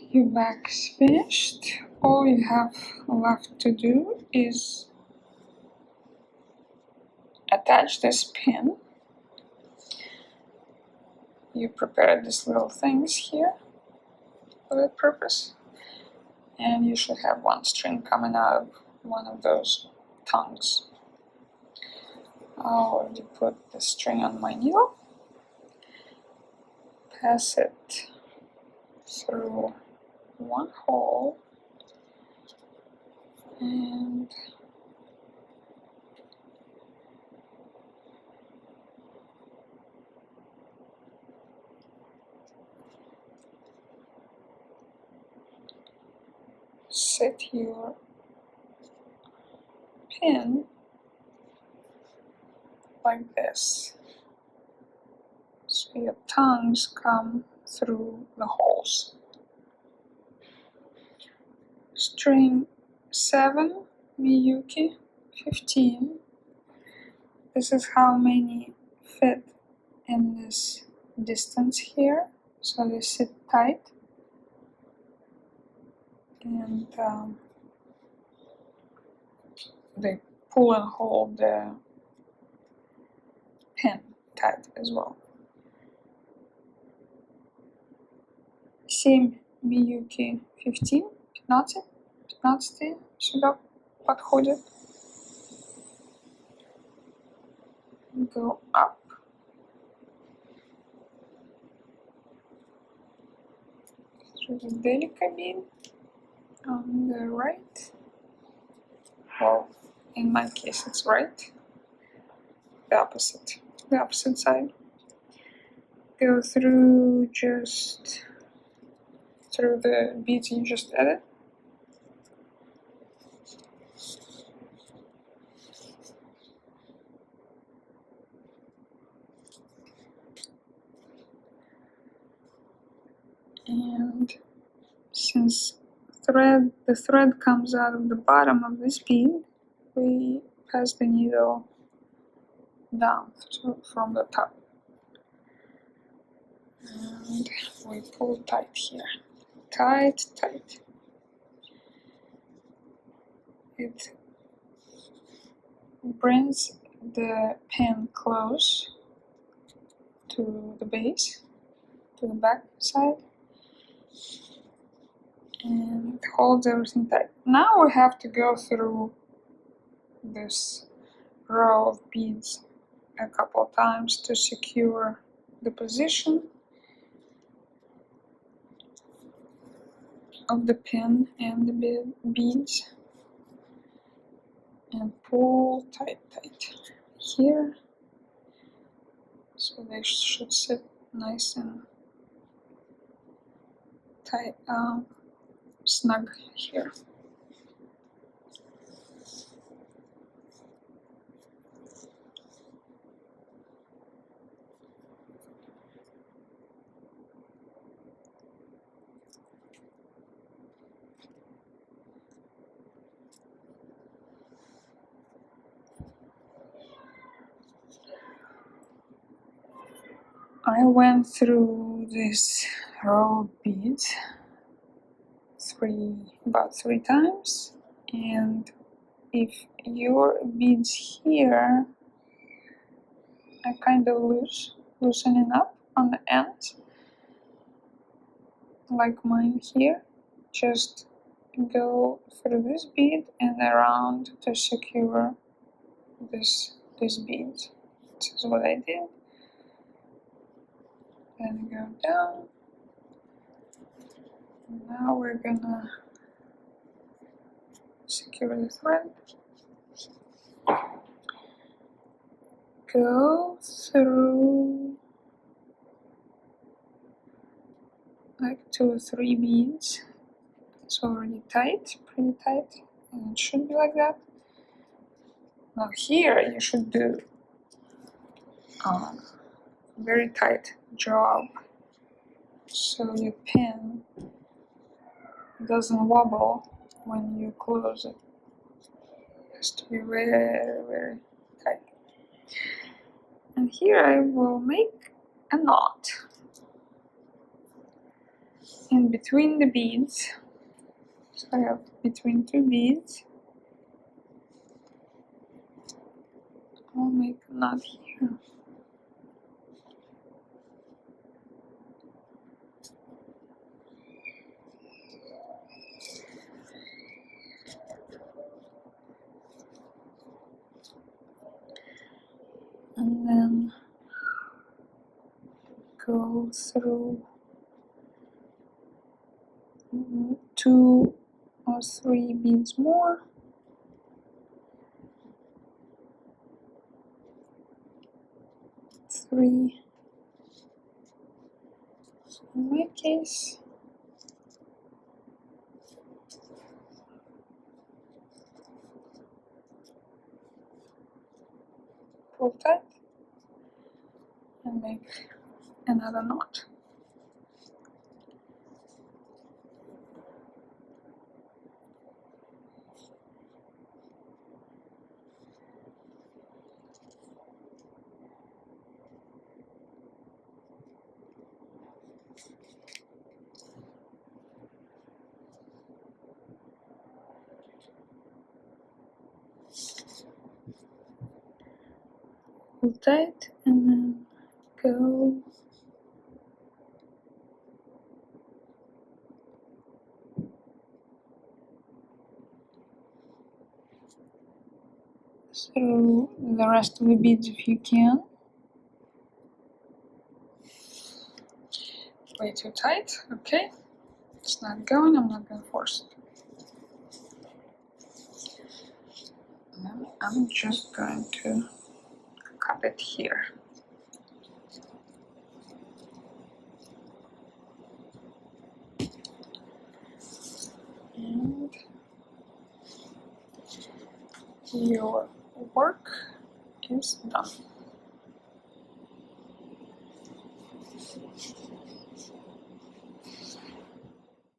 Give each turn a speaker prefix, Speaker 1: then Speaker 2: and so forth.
Speaker 1: Your back is finished. All you have left to do is attach this pin. You prepared these little things here for that purpose, and you should have one string coming out of one of those tongues. I already put the string on my needle. Pass it through one hole and set your pin like this, so your tongues come through the holes. String 7, Miyuki 15. This is how many fit in this distance here, so they sit tight, and they pull and hold the pin tight as well. 7 Miyuki 15, 15 сюда подходит. Go up. Through the delica bead on the right. Well, in my case it's right. The opposite side. Go through through the beads you just added. And since the thread comes out of the bottom of this bead, we pass the needle down from the top. And we pull tight here. Tight. It brings the pin close to the base, to the back side, and it holds everything tight. Now we have to go through this row of beads a couple of times to secure the position of the pin and the beads, and pull tight here, so they should sit nice and tight, snug here. I went through this row of beads about three times, and if your beads here are kind of loosening up on the ends, like mine here, just go through this bead and around to secure this bead. This is what I did. Then go down. Now we're gonna secure the thread. Go through like 2 or 3 beads. It's already tight, pretty tight, and it should be like that. Now here you should do a very tight job, so your pin doesn't wobble when you close it. It has to be very, very tight. And here I will make a knot. in between the beads. So I have between two beads. I'll make a knot here. And then go through 2 or 3 beads more. 3 in my case. Pull tight and make another knot. Pull tight and then go through the rest of the beads if you can. Way too tight, okay. It's not going, I'm not going to force it. And then I'm just going to cut it here. And your work is done.